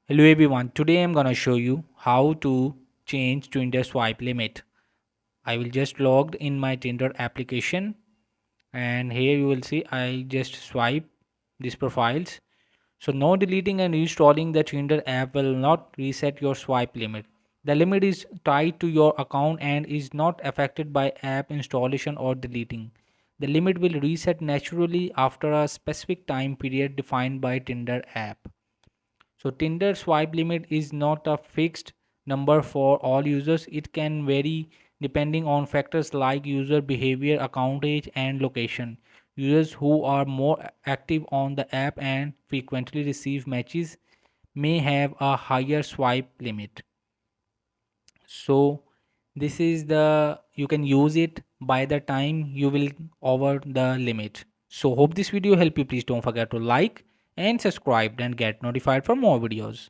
Hello everyone, today I'm gonna show you how to change Tinder swipe limit. I will just logged in my Tinder application and here you will see I just swipe these profiles. So no deleting and reinstalling the Tinder app will not reset your swipe limit. The limit is tied to your account and is not affected by app installation or deleting. The limit will reset naturally after a specific time period defined by Tinder app. So Tinder swipe limit is not a fixed number for all users. It can vary depending on factors like user behavior, account age, and location. Users who are more active on the app and frequently receive matches may have a higher swipe limit. So this is the you can use it by the time you will over the limit. So hope this video help you. Please don't forget to like and subscribe and get notified for more videos.